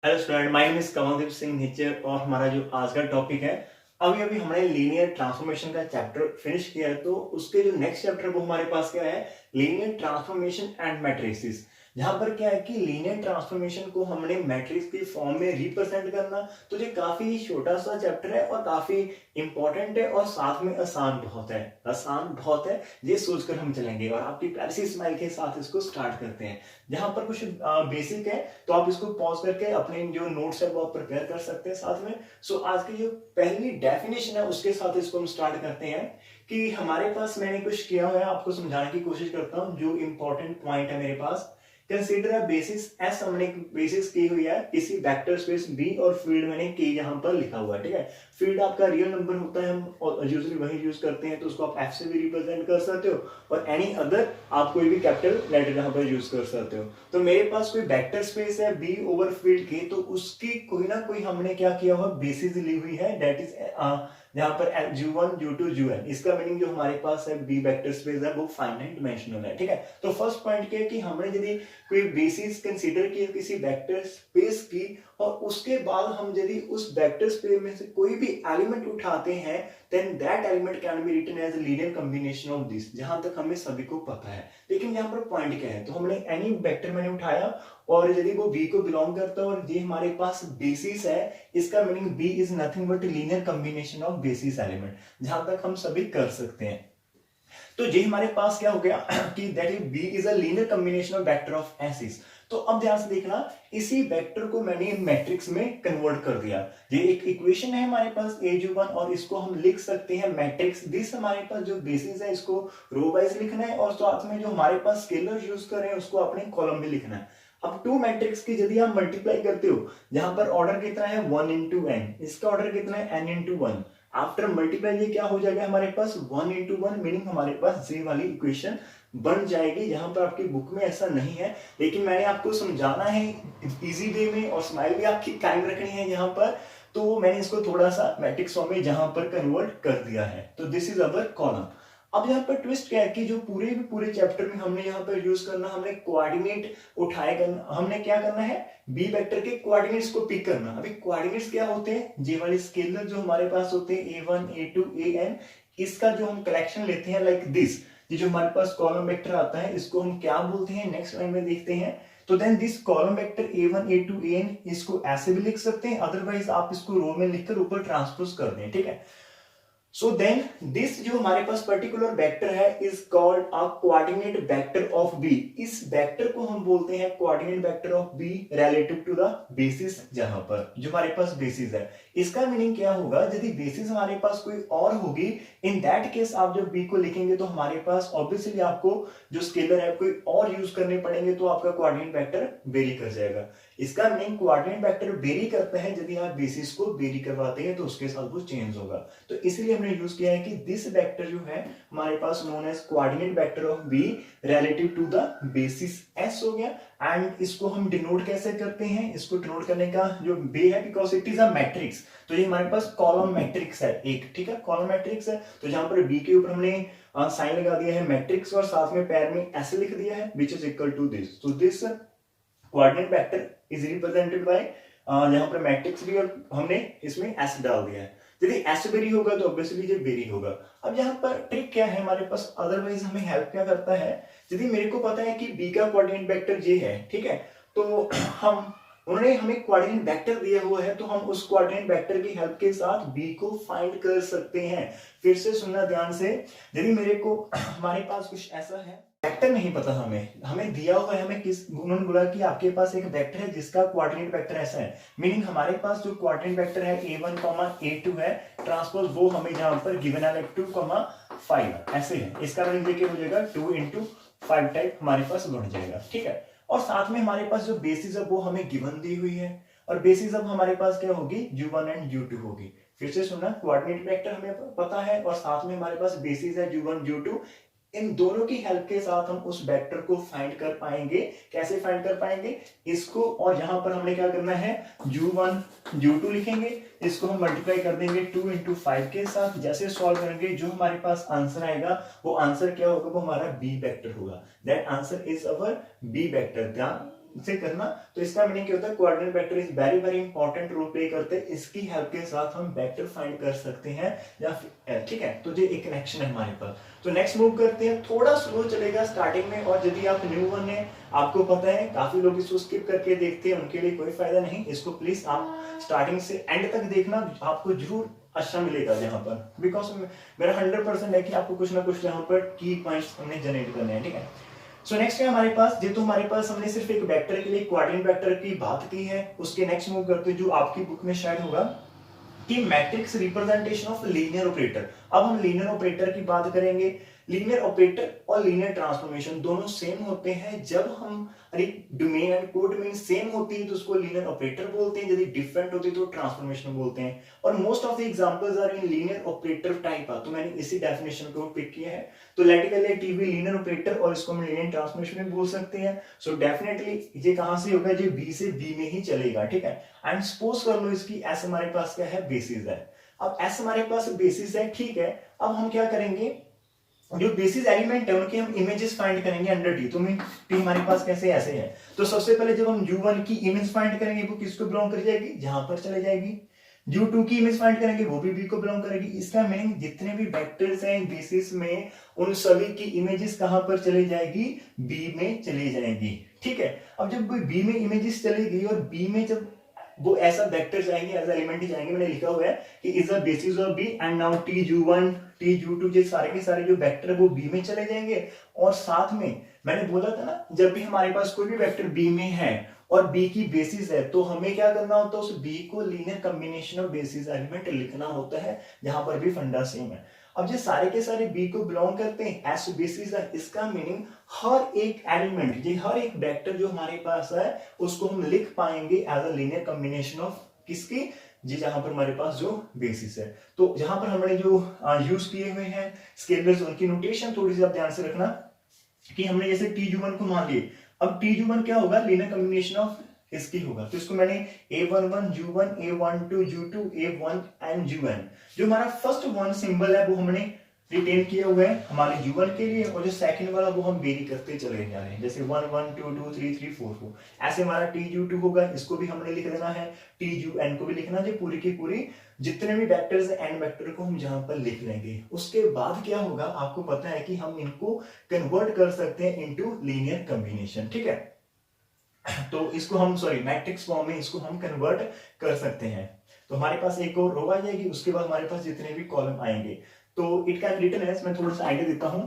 Hello student, my name is Kamaldeep Singh नीचर और हमारा जो आज का टॉपिक है, अभी अभी हमने लीनियर ट्रांसफॉर्मेशन का चैप्टर फिनिश किया है। तो उसके जो नेक्स्ट चैप्टर वो हमारे पास क्या है, लीनियर ट्रांसफॉर्मेशन एंड मैट्रिसेस। जहां पर क्या है कि लीनियर ट्रांसफॉर्मेशन को हमने मैट्रिक्स की फॉर्म में रिप्रेजेंट करना। तो ये काफी छोटा सा चैप्टर है और काफी इंपॉर्टेंट है और साथ में आसान बहुत है ये सोचकर हम चलेंगे और आपकी प्यारी सी स्माइल के साथ इसको स्टार्ट करते हैं। जहां पर कुछ बेसिक है तो आप इसको पॉज करके अपने जो नोट्स है वो आप प्रिपेयर कर सकते हैं साथ में। सो आज की जो पहली डेफिनेशन है उसके साथ इसको हम स्टार्ट करते हैं कि हमारे पास मैंने कुछ किया हुआ है, आपको समझाने की कोशिश करता हूं जो इंपॉर्टेंट पॉइंट है मेरे पास। कंसीडर अ बेसिस एस, हमने बेसिस की हुई है किसी वेक्टर स्पेस बी और फील्ड मैंने के यहाँ पर लिखा हुआ है। ठीक है, फील्ड आपका रियल नंबर होता है, हम यूजुअली वही यूज करते हैं, तो उसको आप एफ से भी रिप्रेजेंट कर सकते हो और एनी अदर आप कोई भी कैपिटल लेटर यहाँ पर यूज कर सकते हो। तो मेरे पास कोई वेक्टर स्पेस है बी ओवर फील्ड के, तो उसकी कोई ना कोई हमने क्या किया हुआ बेसिस ली हुई है, दैट इज जहां पर u1 u2 un। इसका मीनिंग जो हमारे पास है बी वेक्टर स्पेस है वो फाइनाइट डिमेंशनल है। ठीक है, तो फर्स्ट पॉइंट क्या है कि हमने यदि कोई बेसिस कंसीडर की किसी वेक्टर स्पेस की और उसके बाद हम यदि उस वेक्टर स्पेस में से कोई भी एलिमेंट उठाते हैं then that element can be written as linear combination of this, जहां तक हमें सभी को पता है। लेकिन यहाँ पर पॉइंट क्या है, तो हमने एनी वेक्टर मैंने उठाया और यदि वो बी को बिलोंग करता है और ये हमारे पास बेसिस है, इसका meaning B is nothing but linear combination of basis element, जहां तक हम सभी कर सकते हैं। तो ये हमारे पास क्या हो गया कि that is B is a linear combination of vector of axes. तो अब ध्यान से देखना, इसी वेक्टर को मैंने मैट्रिक्स में कन्वर्ट कर दिया। ये एक इक्वेशन है हमारे पास a1 और इसको हम लिख सकते हैं मैट्रिक्स दिस। हमारे पास जो बेसिस है इसको रो वाइज लिखना है और साथ में जो हमारे पास स्केलर यूज कर रहे हैं उसको अपने कॉलम में लिखना है। अब टू मैट्रिक्स की यदि आप मल्टीप्लाई करते हो, जहां पर ऑर्डर कितना है 1 इंटू एन, इसका ऑर्डर कितना है n into one. After multiply ये क्या हो जाएगा हमारे पास 1 इंटू वन, मीनिंग हमारे पास ये वाली इक्वेशन बन जाएगी। यहाँ पर आपकी बुक में ऐसा नहीं है, लेकिन मैंने आपको समझाना है इजी वे में और स्माइल भी आपकी कायम रखनी है यहाँ पर, तो मैंने इसको थोड़ा सा मैट्रिक्स फॉर्म में जहां पर कन्वर्ट कर दिया है। तो दिस इज अवर कॉलम। अब यहाँ पर ट्विस्ट क्या है कि जो पूरे चैप्टर में हमने यहाँ पर यूज करना, हमने कोऑर्डिनेट उठाएगा, हमने क्या करना है बी वेक्टर के कोऑर्डिनेट्स को पिक करना। अभी कोऑर्डिनेट्स क्या होते हैं, जे वाले स्केलर जो हमारे पास होते हैं a1 a2 an, इसका जो हम कलेक्शन लेते हैं लाइक दिस, ये जो हमारे पास कॉलम वेक्टर आता है इसको हम क्या बोलते हैं नेक्स्ट लाइन में देखते हैं। तो then this column vector a1 a2 an, इसको ऐसे भी लिख सकते हैं, अदरवाइज आप इसको रो में लिखकर ऊपर ट्रांसपोज कर दें। ठीक है, सो देन दिस जो हमारे पास पर्टिकुलर वेक्टर है is called a coordinate vector of B. इस वेक्टर को हम बोलते हैं coordinate vector of B relative to the basis, जहां पर जो हमारे पास बेसिस है। इसका मीनिंग क्या होगा, यदि बेसिस हमारे पास कोई और होगी, इन दैट केस आप जब बी को लिखेंगे तो हमारे पास ऑब्वियसली आपको जो स्केलर है कोई और यूज करने पड़ेंगे, तो आपका कोऑर्डिनेट वेक्टर वेरी कर जाएगा। इसका मीनिंग कोऑर्डिनेट वेक्टर वेरी करता है, यदि आप बेसिस को वेरी करवाते हैं तो उसके साथ वो चेंज होगा। तो इसलिए हमने यूज किया है कि दिस वेक्टर जो है हमारे पास known as coordinate vector of B relative to the basis S हो गया। एंड इसको हम डिनोट कैसे करते हैं, इसको डिनोट करने का जो वे है, because it is a matrix, तो ये हमारे पास कॉलम मैट्रिक्स है एक। ठीक है, कॉलम मैट्रिक्स है, तो जहां पर बी के ऊपर हमने साइन लगा दिया है मैट्रिक्स और साथ में पैर में ऐसे लिख दिया है which is equal to this. तो this coordinate vector is represented by यहाँ पर मैट्रिक्स भी और हमने इसमें एस डाल दिया है। यदि एस वेरी होगा तो ऑब्वियसली ये वेरी होगा। अब यहाँ पर ट्रिक क्या है हमारे पास, अदरवाइज हमें हेल्प क्या करता है, यदि मेरे को पता है कि बी का कोऑर्डिनेट वेक्टर ये है, ठीक है, तो हम उन्होंने हमें कोऑर्डिनेट वेक्टर दिया हुआ है, तो हम उस कोऑर्डिनेट वेक्टर की हेल्प के साथ बी को फाइंड कर सकते हैं। फिर से सुनना ध्यान से, यदि मेरे को हमारे पास कुछ ऐसा है, वेक्टर नहीं पता हमें दिया हुआ है, हमें किस उन्होंने बोला कि आपके पास एक वेक्टर है जिसका कोऑर्डिनेट वेक्टर ऐसा है, मीनिंग हमारे पास जो कोऑर्डिनेट वेक्टर है a1, a2 है, ट्रांसपोज वो हमें जहां पर गिवन है लाइक 2, 5 ऐसे है। इसका मीनिंग देखिए हो जाएगा 2 इंटू 5 टाइप हमारे पास बन जाएगा। ठीक है, और साथ में हमारे पास जो बेसिस है वो हमें गिवन दी हुई है, और बेसिस अब हमारे पास क्या होगी u1 एंड u2 होगी। फिर से सुनना, कोऑर्डिनेट वेक्टर हमें पता है और साथ में हमारे पास बेसिस है u1 u2, इन दोनों की हेल्प के साथ हम उस वेक्टर को फाइंड कर पाएंगे। कैसे फाइंड कर पाएंगे इसको, और यहां पर हमने क्या करना है u1 u2 लिखेंगे, इसको हम मल्टीप्लाई कर देंगे 2 इंटू 5 के साथ। जैसे सॉल्व करेंगे जो हमारे पास आंसर आएगा वो आंसर क्या होगा, वो हमारा बी वेक्टर होगा। That answer is our B vector. से करना। तो इसका मीनिंग क्या होता है, coordinate vector is very very important role play करते हैं। इसकी हेल्प के साथ हम वेक्टर फाइंड कर सकते हैं या फिर, ठीक है। तो ये एक कनेक्शन है हमारे पास। तो नेक्स्ट मूव करते हैं, थोड़ा स्लो चलेगा स्टार्टिंग में, और यदि आप न्यू वन है, आपको पता है काफी लोग इसको स्किप करके देखते हैं, उनके लिए कोई फायदा नहीं। इसको प्लीज आप स्टार्टिंग से एंड तक देखना, आपको जरूर अच्छा मिलेगा यहाँ पर, बिकॉज मेरा 100% है कि आपको कुछ ना कुछ यहाँ पर की पॉइंट्स हमने जनरेट करने हैं, ठीक है। सो नेक्स्ट है हमारे पास, ये तो हमारे पास हमने सिर्फ एक वेक्टर के लिए कोऑर्डिनेट वेक्टर की बात की है। उसके नेक्स्ट मूव करते हैं जो आपकी बुक में शायद होगा कि matrix representation of linear operator. अब हम लीनियर ऑपरेटर की बात करेंगे। लीनियर ऑपरेटर और लीनियर ट्रांसफॉर्मेशन दोनों सेम होते हैं। जब हम डोमेन एंड कोडोमेन सेम होती है तो उसको लीनियर ऑपरेटर बोलते हैं, यदि डिफरेंट होती है तो ट्रांसफॉर्मेशन बोलते हैं। और most of the examples are in linear operator type. तो मैंने इसी डेफिनेशन को पिक किया है। तो लेटिकली टीवी लीनियर ऑपरेटर, और इसको हम लीनियर ट्रांसफॉर्मेशन भी बोल सकते हैं। सो डेफिनेटली ये कहां से होगा, ये बी से बी में ही चलेगा, ठीक है। एंड सपोज कर लो इसकी एस हमारे पास क्या है, बेसिस है। अब एस हमारे पास बेसिस है, ठीक है। अब हम क्या करेंगे, जो बेसिस एलिमेंट है उनके हम इमेजेस फाइंड करेंगे अंडर टी। तो टी हमारे पास कैसे ऐसे है। तो सबसे पहले जब हम u1 की इमेज फाइंड करेंगे वो किसको बिलोंग कर जाएगी, जहां पर चले जाएगी। u2 की इमेज फाइंड करेंगे वो भी b को बिलोंग करेगी। इसका मीनिंग जितने भी वेक्टर्स हैं बेसिस में, उन सभी की इमेजेस कहां पर चली जाएगी, b में चली जाएगी, ठीक है। अब जब b में इमेजेस चलेगी और b में जब वो ऐसा वेक्टर जाएंगे, एज एलिमेंट ही जाएंगे, मैंने लिखा हुआ है कि is the basis of B and now tu1 tu2 ये सारे के सारे जो वेक्टर है वो बी में चले जाएंगे। और साथ में मैंने बोला था ना, जब भी हमारे पास कोई भी वेक्टर बी में है और बी की बेसिस है तो हमें क्या करना होता है, उस बी को linear combination of basis element लिखना होता है। यहां पर भी फंडा सेम है। अब ये सारे के सारे बी को बिलोंग करते हैं एस बेसिस है। इसका मीनिंग हर एक एलिमेंट, ये हर एक वेक्टर जो हमारे पास है उसको हम लिख पाएंगे as a linear combination of किसकी, जी जहां पर हमारे पास जो बेसिस है। तो जहां पर हमने जो यूज किए हुए हैं स्केलर्स, उनकी नोटेशन थोड़ी सी आप ध्यान से रखना कि हमने जैसे tu1 को मान लिए। अब tu1 क्या होगा, लीनियर कॉम्बिनेशन ऑफ इसकी होगा। तो इसको मैंने a11 u1 a12 u2 a1 and un, जो हमारा फर्स्ट वन सिंबल है वो हमने रिटेन किया हुआ है हमारे u1 के लिए, और जो सेकंड वाला वो हम वेरी करते चले जा रहे हैं, जैसे 1 1 2 2 3 3 4 4 ऐसे हमारा tu2 होगा। इसको भी हमने लिख देना है, tun को भी लिखना है, पूरी की पूरी जितने भी वेक्टर्स हैं एन वेक्टर को हम जहां पर लिख लेंगे। उसके बाद क्या होगा, आपको पता है कि हम इनको कन्वर्ट कर सकते हैं इनटू लीनियर कॉम्बिनेशन, ठीक है। तो इसको हम मैट्रिक्स फॉर्म में इसको हम कन्वर्ट कर सकते हैं। तो हमारे पास एक और रो आ जाएगी, उसके बाद हमारे पास जितने भी कॉलम आएंगे। तो इट कैन रिटन एज, मैं थोड़ा सा आइडिया देता हूं।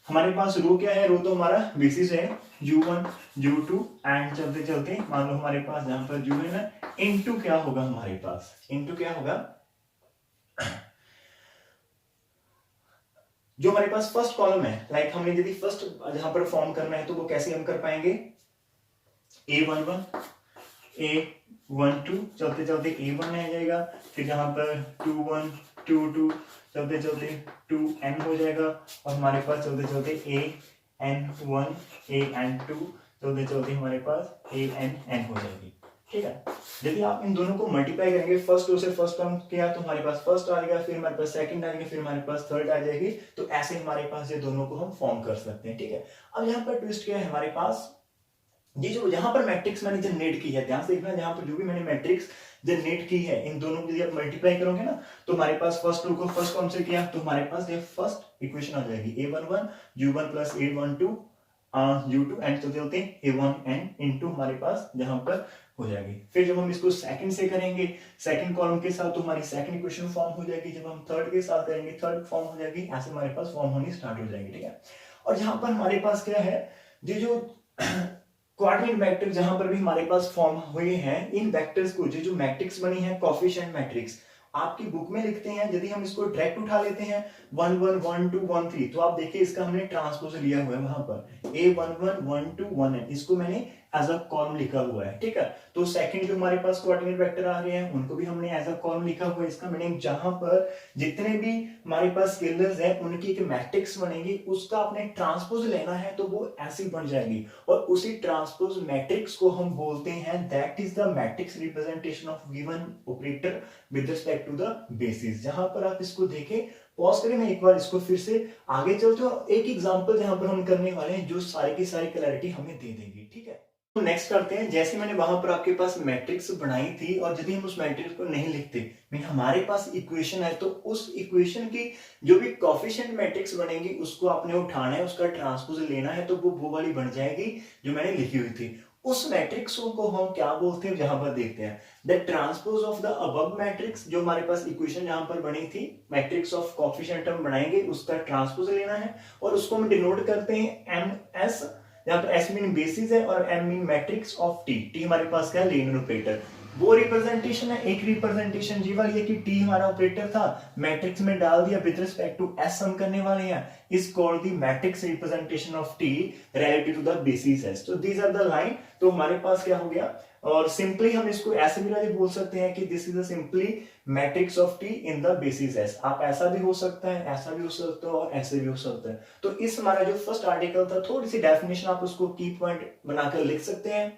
हमारे पास रो क्या है, रो तो हमारा बेसिस है u1 u2 एंड चलते चलते मान लो हमारे पास जहां पर un है, इनटू क्या होगा हमारे पास, इनटू क्या होगा, जो हमारे पास फर्स्ट कॉलम है, लाइक हमने यदि फर्स्ट जहां पर फॉर्म करना है तो वो कैसे हम कर पाएंगे, a11 a12 चलते चलते a1 आ जाएगा, फिर जहां पर 21 22 चलते चलते 2n हो जाएगा, और हमारे पास चलते चलते an1 an2 चलते चलते हमारे पास ann हो जाएगी, ठीक है। यदि आप इन दोनों को मल्टीप्लाई करेंगे, फर्स्ट रो से फर्स्ट टर्म किया तो हमारे पास फर्स्ट आ जाएगा, फिर हमारे पास सेकंड आ जाएगा, फिर हमारे पास थर्ड आ जाएगी। तो ऐसे हमारे पास ये दोनों को हम फॉर्म कर सकते हैं, ठीक है। अब यहाँ पर ट्विस्ट क्या है हमारे पास, ये जो यहाँ पर मैट्रिक्स मैंने जनरेट की है, ध्यान से देखना, जहां पर जो भी मैंने मैट्रिक्स जनरेट की है इन दोनों को आप मल्टीप्लाई करोगे ना, तो हमारे पास फर्स्ट रो को फर्स्ट कॉलम से किया तो हमारे पास ये फर्स्ट इक्वेशन आ जाएगी, a11 u1 plus a12 u2 and चलते चलते a1n इनटू हमारे पास जहां पर हो जाएगी। फिर जब हम इसको सेकंड से करेंगे, सेकंड कॉलम के साथ, तो हमारी सेकंड इक्वेशन फॉर्म हो जाएगी। जब हम थर्ड के साथ करेंगे, थर्ड फॉर्म हो जाएगी। ऐसे हमारे पास फॉर्म होनी स्टार्ट हो जाएगी, ठीक है। और जहां पर हमारे पास क्या है, ये जो कोऑर्डिनेट वेक्टर जहां पर भी हमारे पास फॉर्म हुए हैं, इन वेक्टर्स को जो मैट्रिक्स बनी है कोएफिशिएंट मैट्रिक्स, आपकी बुक में लिखते हैं। यदि हम इसको डायरेक्ट उठा लेते हैं 1 1 1 2 1 3, तो आप देखिए इसका हमने ट्रांसपोज लिया हुआ है वहां पर a11 1 2 1 n, इसको मैंने एज अ कॉलम लिखा हुआ है, ठीक है। तो सेकंड जो हमारे पास कोऑर्डिनेट वेक्टर आ रहे हैं उनको भी हमने एज अ कॉलम लिखा हुआ है। इसका मीनिंग जहां पर जितने भी हमारे पास स्केलर्स हैं उनकी एक मैट्रिक्स बनेगी, उसका आपने ट्रांसपोज लेना है तो वो ऐसी बन जाएगी, और उसी ट्रांसपोज मैट्रिक्स को हम बोलते हैं that is the matrix representation of given operator with respect to the basis. जहां पर आप इसको देखें, पॉज करें, मैं एक बार इसको फिर से आगे चलते हो, एक एग्जांपल जहां पर हम करने वाले हैं जो सारी की सारी क्लैरिटी हमें दे देगी, ठीक है। तो नेक्स्ट करते हैं, जैसे मैंने वहां पर आपके पास मैट्रिक्स बनाई थी और यदि हम उस मैट्रिक्स को नहीं लिखते, मीन हमारे पास इक्वेशन है, तो उस इक्वेशन की जो भी कोफिशिएंट मैट्रिक्स बनेगी उसको आपने उठाना है, उसका ट्रांसपोज लेना है, तो वो वाली बन जाएगी जो मैंने लिखी हुई थी। उस मैट्रिक्स को हम क्या बोलते हैं, जहां पर देखते हैं the transpose of the above matrix, जो हमारे पास इक्वेशन जहां पर बनी थी, मैट्रिक्स ऑफ कोफिशिएंट हम बनाएंगे, उसका ट्रांसपोज लेना है और उसको हम डिनोट करते हैं एम एस, यहाँ पर एस मीन बेसिस है और M mean matrix of T. T हमारे पास क्या है, लीनियर ऑपरेटर। वो रिप्रेजेंटेशन है, एक रिप्रेजेंटेशन जी वाली है कि टी हमारा ऑपरेटर था, मैट्रिक्स में डाल दिया, विद रिस्पेक्ट टू एस हम करने वाले हैं, is called the matrix representation of T relative to the basis S. तो दीज आर द लाइन, तो हमारे पास क्या हो गया, और सिंपली हम इसको ऐसे भी बोल सकते हैं कि this is a simply matrix of T in the basis S. आप ऐसा भी हो सकता है, ऐसा भी हो सकता है और ऐसे भी हो सकता है। तो इस हमारा जो फर्स्ट आर्टिकल था, थोड़ी सी डेफिनेशन आप उसको की पॉइंट बनाकर लिख सकते हैं।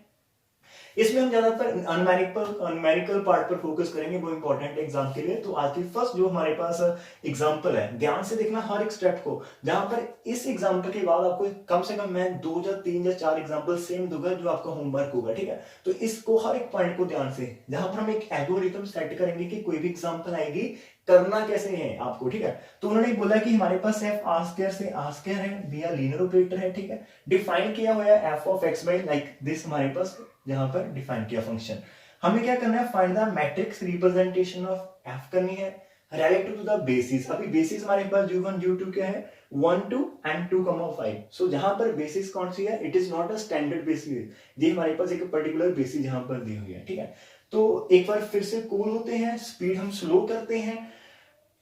इसमें हम ज्यादातर न्यूमेरिकल पार्ट पर फोकस करेंगे, वो इंपॉर्टेंट एग्जाम के लिए। तो आज की फर्स्ट जो हमारे पास एग्जांपल है, ध्यान से देखना हर एक स्टेप को, जहां पर इस एग्जांपल के बाद आपको कम से कम मैं 2 या 3 या 4 एग्जांपल सेम दूंगा जो आपका होमवर्क होगा, ठीक है। तो इसको हर एक पॉइंट को ध्यान से, जहां पर हम एक एल्गोरिथम सेट करेंगे कि कोई भी एग्जांपल आएगी करना कैसे है आपको, ठीक है। तो उन्होंने बोला कि हमारे पास एफ आर स्क्वायर से आर स्क्वायर है, बी आर लीनियर ऑपरेटर है, ठीक है। डिफाइन किया हुआ है F of x by like this, हमारे पास जहां पर डिफाइन किया फंक्शन। हमें क्या करना है, find the matrix representation of F करनी है रिलेटिव टू द बेसिस। अभी बेसिस हमारे पास u1 u2 क्या है, 1 2 एंड 2 5। सो जहां पर बेसिस कौन सी है, it is not a standard basis, ये हमारे पास एक पर्टिकुलर बेसिस जहां पर दी हुई है, ठीक है। तो एक बार फिर से कूल होते हैं, स्पीड हम स्लो करते हैं,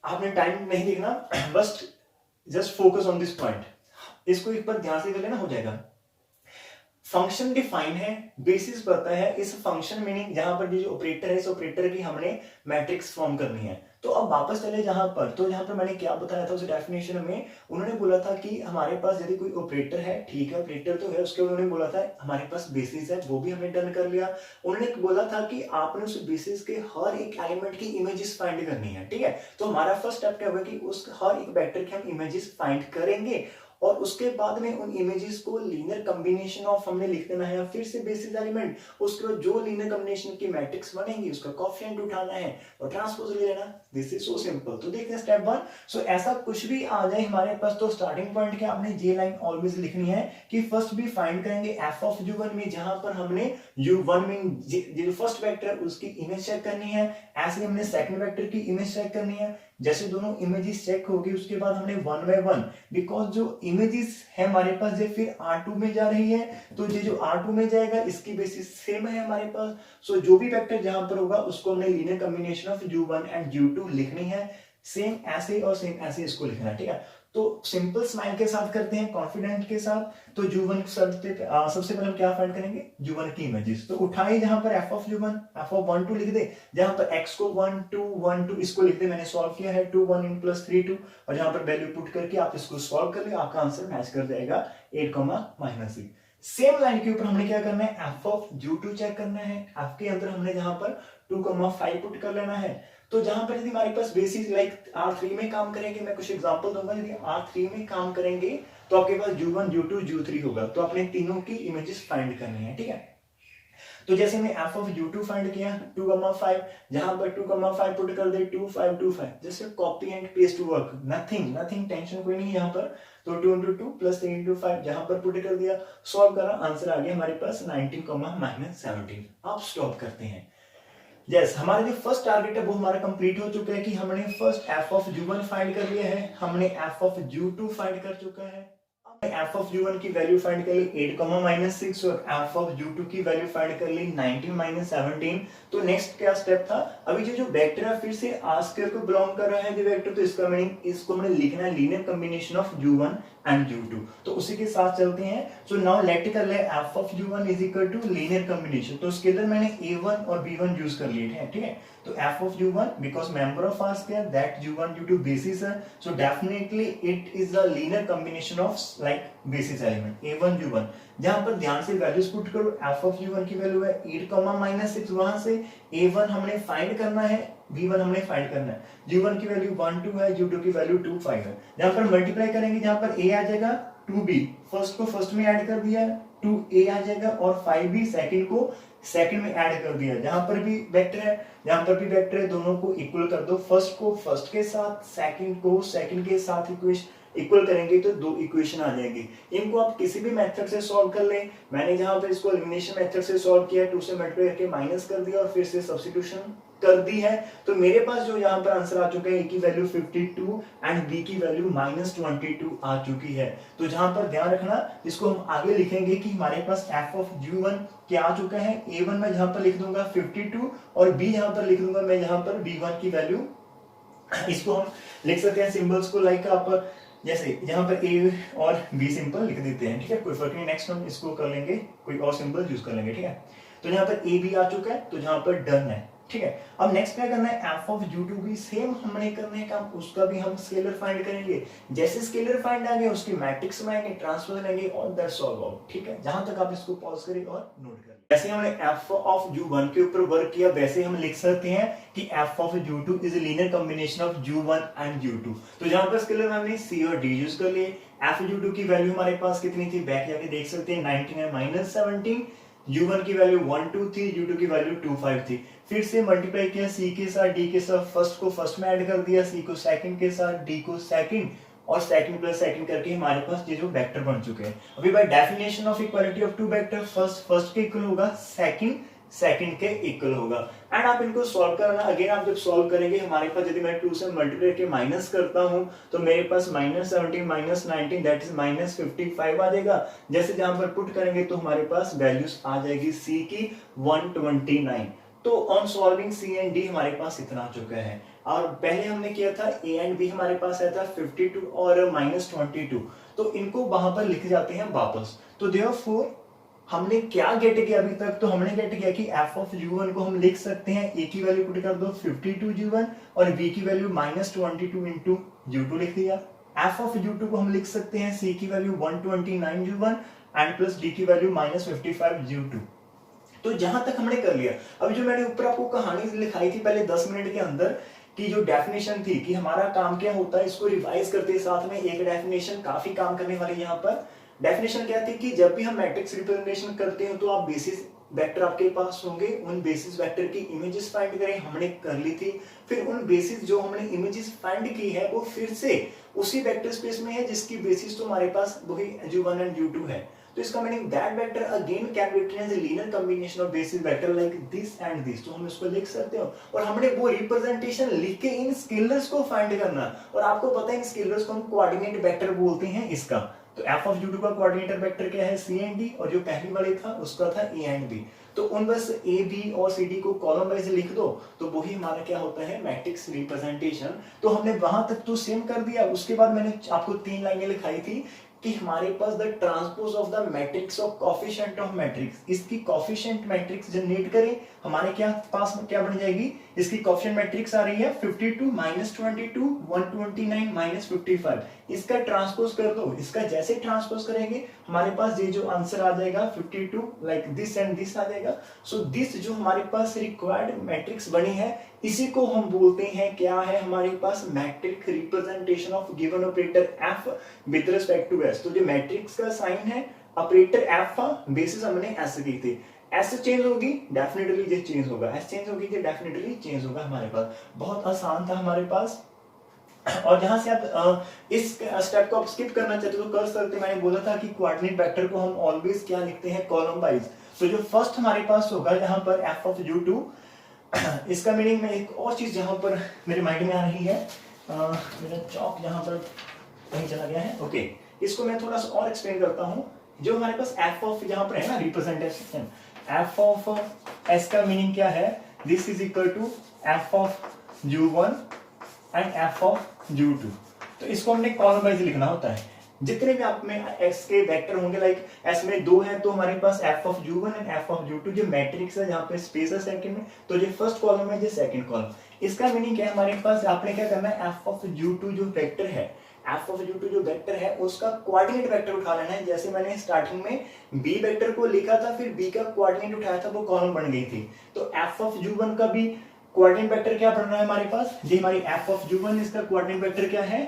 आपने टाइम नहीं देखना, बस just focus on this point, इसको एक बार ध्यान से कर लेना, हो जाएगा। फंक्शन डिफाइन है, बेसिस पता है, इस फंक्शन मीनिंग जहां पर जो ऑपरेटर है, इस ऑपरेटर की हमने मैट्रिक्स फॉर्म करनी है। तो अब वापस चले जहां पर, तो यहां पर मैंने क्या बताया था उस डेफिनेशन में, उन्होंने बोला था कि हमारे पास यदि कोई ऑपरेटर है, ठीक है ऑपरेटर तो है, उसके उन्होंने बोला था हमारे पास बेसिस है, वो भी हमने डन कर लिया। उन्होंने बोला था कि आपने उस बेसिस के हर एक एलिमेंट की इमेजेस फाइंड करनी है, ठीक है। तो हमारा फर्स्ट स्टेप क्या होगा कि उस हर एक वेक्टर की हम इमेजेस फाइंड करेंगे और उसके बाद में उन इमेजेस को लीनियर कॉम्बिनेशन ऑफ हमने लिख देना है, फिर से बेसिस एलिमेंट, उसके बाद जो लीनियर कॉम्बिनेशन की मैट्रिक्स बनेंगी उसका कोएफिशिएंट उठाना है और ट्रांसपोज ले लेना। This is so simple. तो देखते हैं स्टेप 1। सो ऐसा कुछ भी आ जाए हमारे पास, तो स्टार्टिंग पॉइंट क्या, आपने ये लाइन ऑलवेज लिखनी है कि फर्स्ट भी फाइंड करेंगे एफ ऑफ u1 में, जहां पर हमने u1 में जो फर्स्ट वेक्टर उसकी इमेज चेक करनी है, ऐसे हमने सेकंड वेक्टर की इमेज चेक करनी है। जैसे दोनों इमेजेस चेक होगी उसके बाद हमने वन बाय वन, बिकॉज जो इमेजेस है हमारे पास ये फिर R2 में जा रही है, तो ये जो R2 में जाएगा इसकी बेसिस सेम है हमारे पास। सो जो भी वेक्टर जहां पर होगा उसको हमने linear combination of u1 and u2 लिखनी है, सेम ऐसे और सेम ऐसे इसको लिखना है, ठीक है। तो सिंपल स्माइल के साथ करते हैं, कॉन्फिडेंट के साथ। तो u1 सबसे पहले हम क्या फाइंड करेंगे, u1 की इमेजेस। तो उठाइए जहां पर f of u1 f of 1 2 लिख दे, जहां पर x को 1 2 1 2 इसको लिख दे, मैंने सॉल्व किया है 2 1 इन प्लस 3 2, और जहां पर वैल्यू पुट करके आप इसको सॉल्व कर ले, आपका आंसर मैच कर जाएगा 8, सेम लाइन के ऊपर हमने क्या करना है, f ऑफ u2 चेक करना है, f के अंदर हमने जहां पर 2 5 पुट कर लेना है। तो जहां पर यदि हमारे पास बेसिस लाइक R3 में काम करेंगे, मैं कुछ एग्जांपल दूंगा, यदि R3 में काम करेंगे तो आपके पास u1 u2 u3 होगा, तो आपने तीनों की इमेजेस फाइंड करनी है, ठीक है। तो जैसे मैं f ऑफ u2 फाइंड किया 2 5, जहां पर 2 5 पुट कर दे 2 5 2 5, जैसे copy and paste work, nothing tension कोई नहीं यहाँ पर। तो 2 into 2 प्लस 3 into 5 जहां पर पुट कर दिया, सॉल्व करा, आंसर आ गया हमारे पास 19, -17। आप स्टॉप करते हैं। यस, हमारा जो फर्स्ट टारगेट है वो हमारा कंप्लीट हो चुका है कि हमने first f of u1 find कर लिया है, हमने f ऑफ u2 फाइंड कर चुका है, f ऑफ u1 की वैल्यू फाइंड कर ली 8, -6 और f ऑफ u2 की वैल्यू फाइंड कर ली 19, -17। तो नेक्स्ट क्या स्टेप था, अभी जो वेक्टर है फिर से r स्क्वायर को बिलोंग कर रहा है जो वेक्टर, तो इसका मीनिंग इसको हमने लिखना है linear combination of u1 and u2। तो उसी के साथ चलते हैं। सो नाउ लेट कर ले f of u1 is equal to linear combination, तो उसके अंदर मैंने a1 और b1 यूज कर लिए हैं, ठीक है। तो f of u1 because member of r square that u1 u2 basis है, so definitely it is the linear combination of like basis element a1 u1। जहां पर ध्यान से वैल्यूज पुट करो, f ऑफ u1 की वैल्यू है 8, -6, वहां से a1 हमने फाइंड करना है, v1 हमने फाइंड करना है, u1 की वैल्यू 1 2 है, u2 की वैल्यू 2 5 है। जहां पर मल्टीप्लाई करेंगे, जहां पर a आ जाएगा 2b, फर्स्ट को फर्स्ट में ऐड कर दिया, 2a आ जाएगा और 5b सेकंड को सेकंड में ऐड कर दिया, जहां पर भी वेक्टर है दोनों को इक्वल कर दो, फर्स्ट को फर्स्ट के साथ सेकंड को सेकंड के साथ इक्वल करेंगे तो दो इक्वेशन आ जाएगी। इनको आप किसी भी मेथड से सॉल्व कर लें। मैंने जहां पर इसको एलिमिनेशन मेथड से सॉल्व किया, 2 से मल्टीप्लाई करके माइनस कर दिया और फिर से सब्स्टिट्यूशन कर दी है, तो मेरे पास जो यहाँ पर आंसर आ चुका है, ए की वैल्यू 52 एंड बी की वैल्यू -22 आ चुकी है। तो जहां पर ध्यान रखना, इसको हम आगे लिखेंगे कि हमारे पास f ऑफ u1 क्या आ चुका है। a1 में जहां पर लिख दूंगा 52 और b यहाँ पर लिख दूंगा मैं यहाँ पर b1 की वैल्यू। इसको हम लिख सकते हैं सिंबल्स को, लाइक आप जैसे यहाँ पर a और b सिंपल लिख देते हैं, ठीक है, कोई फर्क नहीं। नेक्स्ट हम इसको कर लेंगे, कोई और सिंबल यूज कर लेंगे, ठीक है। तो यहाँ पर a b आ चुका है, तो जहां पर डन है, ठीक है। अब नेक्स्ट क्या करना है, f ऑफ u2 भी सेम हमने करने का, उसका भी हम स्केलर फाइंड करेंगे। जैसे स्केलर फाइंड आ गया उसकी मैट्रिक्स में आएंगे, ट्रांसफर लेंगे और दैट्स ऑल आउट, ठीक है। जहां तक आप इसको पॉज करें और नोट करें। जैसे हमने f ऑफ u1 के ऊपर वर्क किया, वैसे हम लिख सकते हैं कि f of u2 is a linear combination of u1 and u2। तो जहां पर स्केलर हमने c और d यूज कर लिए। f u2 की वैल्यू हमारे पास कितनी थी, बैक जाके देख सकते हैं, 19 -17, u1 की वैल्यू 1 2 थी, u2 की वैल्यू 2 5 थी। फिर से मल्टीप्लाई किया c के साथ d के साथ, फर्स्ट को फर्स्ट में ऐड कर दिया, c को सेकंड के साथ, d को सेकंड, और सेकंड प्लस सेकंड करके हमारे पास ये जो वेक्टर बन चुके हैं। अभी by definition of equality of two vector, first के इक्वल होगा, सेकंड के इक्वल होगा। एंड आप इनको सॉल्व करना, अगेन आप जब सॉल्व करेंगे हमारे पास, यदि मैं 2 से मल्टीप्लाई करके माइनस करता हूं तो मेरे पास -17 -19 दैट इज -55 आ जाएगा। जैसे जहां पर पुट करेंगे तो हमारे पास वैल्यूज आ जाएगी c की 129। तो on solving c and d हमारे पास इतना आ चुका है। और पहले हमने किया था a एंड b, हमारे पास आया था 52 और -22, तो इनको वहां पर लिख जाते हैं वापस। तो देयरफॉर हमने क्या गेट किया अभी तक, तो हमने गेट किया कि f ऑफ u1 को हम लिख सकते हैं, a की वैल्यू पुट कर दो 52 u1 और b की वैल्यू -22 इंटू u2 लिख दिया। f ऑफ u2 को हम लिख सकते हैं c की value 129 u1 and plus d की वैल्यू -55 u2। तो जहां तक हमने कर लिया। अभी जो मैंने ऊपर आपको कहानी लिखाई थी पहले 10 मिनट के अंदर की जो डेफिनेशन थी कि हमारा काम क्या होता है, इसको रिवाइज करते साथ में एक डेफिनेशन काफी काम करने वाली। यहाँ पर डेफिनेशन क्या थी कि जब भी हम मैट्रिक्स रिप्रेजेंटेशन करते हैं तो आप बेसिस वेक्टर आपके पास होंगे, उन बेसिस वेक्टर की इमेजेस फाइंड करें, हमने कर ली थी। फिर उन बेसिस जो हमने इमेजेस फाइंड की है वो फिर से उसी वेक्टर स्पेस में है जिसकी बेसिस तो हमारे पास वही u1 एंड u2 है। तो इसका meaning that vector again can be written as a linear combination of basis vector like this and this. तो हम इसको लिख सकते हो और हमने वो रिप्रेजेंटेशन लिख के इन स्केलर्स को फाइंड करना। और आपको पता है इन स्केलर्स को हम कोऑर्डिनेट वेक्टर बोलते हैं इसका। तो f ऑफ u2 का कोऑर्डिनेटर वेक्टर क्या है, c एंड d, और जो पहली वाली था उसका था a एंड b। तो उन बस a b और c d को कॉलम वाइज लिख दो तो वही हमारा क्या होता है, मैट्रिक्स रिप्रेजेंटेशन। तो हमने वहां तक तो सेम कर दिया। उसके बाद मैंने आपको 3 लाइनें लिखाई थी कि हमारे पास the transpose of the matrix of coefficient of matrix, इसकी कोफिशिएंट मैट्रिक्स जनरेट करें, हमारे क्या पास में क्या बन जाएगी, इसकी कोफिशिएंट मैट्रिक्स आ रही है 52 -22 129 -55। इसका ट्रांसपोज कर दो। इसका जैसे ट्रांसपोज करेंगे हमारे पास ये जो आंसर आ जाएगा 52 लाइक दिस एंड दिस आ जाएगा। सो दिस जो हमारे पास रिक्वायर्ड मैट्रिक्स बनी है इसी को हम बोलते हैं, क्या है हमारे पास, matrix representation of given operator f with respect to s। तो जो मैट्रिक्स का साइन है ऑपरेटर f का बेसिस हमने s की थी, s चेंज होगी डेफिनेटली ये चेंज होगा, s चेंज होगी ये डेफिनेटली चेंज होगा। हमारे पास बहुत आसान था हमारे पास। और जहां से आप इस स्टेप को आप स्किप करना चाहते हो तो कर सकते हैं। मैंने बोला था कि कोऑर्डिनेट वेक्टर को हम ऑलवेज क्या लिखते हैं, कॉलम वाइज। तो जो फर्स्ट हमारे पास होगा यहाँ पर f ऑफ u2, इसका मीनिंग में एक और चीज जहां पर मेरे माइंड में आ रही है, मेरा चौक जहां पर कहीं चला गया है, ओके, इसको मैं थोड़ा सा और एक्सप्लेन करता हूं। जो हमारे पास f ऑफ यहाँ पर है ना रिप्रेजेंटेशन, f ऑफ s का मीनिंग क्या है, this is equal to f of u1 and f of u2। तो इसको हमने कॉलम वाइज लिखना होता है। जितने भी आप में s के वेक्टर होंगे, लाइक s में 2 है तो हमारे पास f of u1 and f of u2 जो मैट्रिक्स है, जहां पे स्पेस है सेकंड में, तो ये फर्स्ट कॉलम है, ये सेकंड कॉलम। इसका मीनिंग क्या है, हमारे पास आपने क्या करना है, f ऑफ u2 जो वेक्टर है, f ऑफ u2 जो वेक्टर है उसका कोऑर्डिनेट वेक्टर उठा लेना है। जैसे मैंने स्टार्टिंग में b वेक्टर को लिखा था, फिर b का कोऑर्डिनेट उठाया था, वो कॉलम बन गई थी। तो f ऑफ u1 का भी कोऑर्डिनेट वेक्टर क्या बनना है हमारे पास, ये हमारी f ऑफ u1, इसका कोऑर्डिनेट वेक्टर क्या है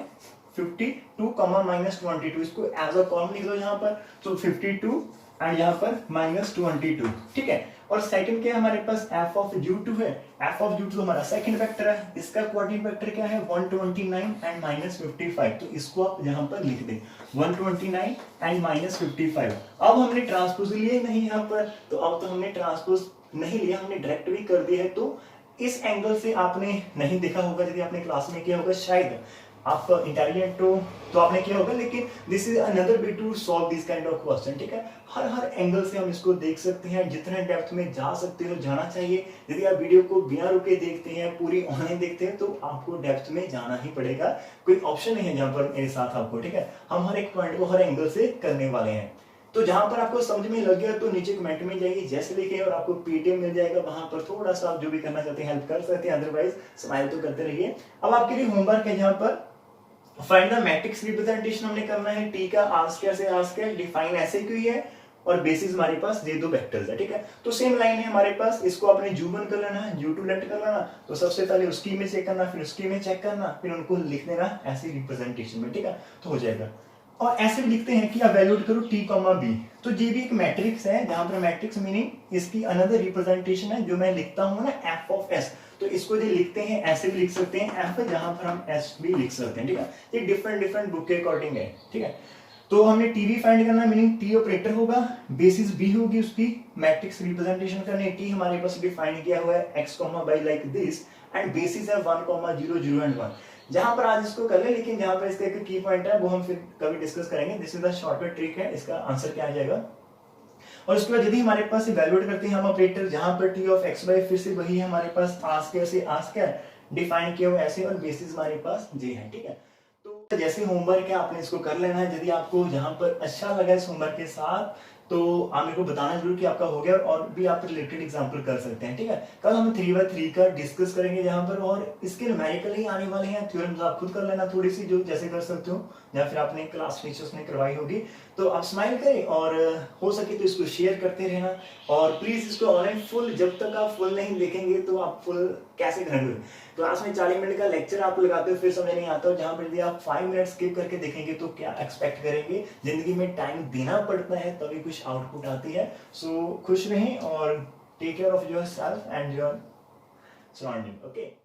52 -22। इसको एज अ कॉलम लिख दो यहाँ पर। तो 52 एंड यहाँ पर -22, ठीक है। और सेकंड क्या है हमारे पास f ऑफ u2 है। f ऑफ u2 हमारा सेकंड वेक्टर है, इसका कोऑर्डिनेट वेक्टर क्या है 129 एंड -55, तो इसको आप यहाँ पर लिख दें 129 एंड -55। अब हमने ट्रांसपोज लिए नहीं यहाँ पर, तो अब तो हमने ट्रांसपोज नहीं लिया, हमने डायरेक्ट भी कर दिया है। तो इस एंगल से आपने नहीं देखा होगा, यदि आपने क्लास में किया होगा, शायद आप इंटेलिजेंट हो तो आपने किया होगा, लेकिन this is another way to solve this kind of question, ठीक है। हर एंगल से हम इसको देख सकते हैं, जितने डेप्थ में जा सकते हो जाना चाहिए। यदि आप वीडियो को बिना रुके देखते हैं, पूरी ऑनलाइन देखते हैं, तो आपको डेप्थ में जाना ही पड़ेगा, कोई ऑप्शन नहीं है जहाँ पर मेरे साथ आपको, ठीक है। हम हर एक पॉइंट को हर एंगल से करने वाले हैं। तो जहां पर आपको समझ में लग गया तो नीचे कमेंट में जाइए, जैसे लिखे, और आपको पीडीएफ मिल जाएगा, वहां पर थोड़ा सा आप जो भी करना चाहते हैं हेल्प कर सकते हैं, अदरवाइज स्माइल तो करते रहिए। अब आपके लिए होमवर्क है, जहां पर फाइंड द मैट्रिक्स रिप्रेजेंटेशन हमने करना है, टी का आर स्क्वायर से आर स्क्वायर डिफाइन ऐसे क्यों है, और बेसिस हमारे पास ये दो वेक्टर्स है, ठीक है। तो सेम लाइन है हमारे पास, इसको आपने u1 कर लेना है, u2 लेट कर लेना, तो सबसे पहले उसकी इमेज चेक करना, फिर उसकी इमेज चेक करना, फिर उनको लिख देना ऐसे रिप्रेजेंटेशन में, ठीक है, तो हो जाएगा। और ऐसे भी लिखते हैं कि इवैल्यूएट करो t, b, तो ये भी एक मैट्रिक्स है, जहां पर मैट्रिक्स मीनिंग इसकी अनदर रिप्रेजेंटेशन है, जो मैं लिखता हूं ना f ऑफ s, तो इसको जो लिखते हैं ऐसे भी लिख सकते हैं f, जहां पर हम s भी लिख सकते हैं, ठीक है। ये डिफरेंट बुक के अकॉर्डिंग है, ठीक है। तो हमने t भी फाइंड करना, मीनिंग t ऑपरेटर होगा, बेसिस b होगी उसकी, मैट्रिक्स रिप्रेजेंटेशन करने, t हमारे पास डिफाइन किया हुआ है x, y like this, and bases है 1, 0, 0 एंड 1। जहां पर आज इसको कर ले, लेकिन जहां पर इसका एक की पॉइंट है वो हम फिर कभी डिस्कस करेंगे। This is the shortcut trick है, इसका आंसर क्या आ जाएगा। और उसके बाद यदि हमारे पास इवैल्यूएट करते हैं हम ऑपरेटर, जहां पर t ऑफ x y फिर से वही है हमारे पास, r स्क्वायर से r स्क्वायर डिफाइन किया हुआ ऐसे, और बेसिस हमारे पास j है, ठीक है। तो जैसे होमवर्क है आपने इसको कर लेना है। यदि आपको जहां पर अच्छा लगा इस होमवर्क के साथ, तो आप मेरे को बताना जरूर कि आपका हो गया, और भी आप रिलेटेड एग्जांपल कर सकते हैं, ठीक है। कल हम 3x3 का डिस्कस करेंगे जहां पर, और इसके न्यूमेरिकल ही आने वाले हैं, थ्योरम्स आप खुद कर लेना थोड़ी सी, जो जैसे कर सकते हो, या फिर आपने क्लास टीचर्स ने करवाई होगी। तो आप स्माइल करें, और हो सके तो इसको शेयर करते रहना, और प्लीज इसको ऑनलाइन फुल, जब तक आप फुल नहीं देखेंगे तो आप फुल कैसे करेंगे। क्लास में 40 मिनट का लेक्चर आप लगाते हो, फिर समझ नहीं आता हो, जहां पर यदि आप 5 मिनट स्किप करके देखेंगे तो क्या एक्सपेक्ट करेंगे। जिंदगी में टाइम देना पड़ता है, तभी कुछ आउटपुट आती है। सो खुश रहें, और take care of yourself and your surrounding, okay.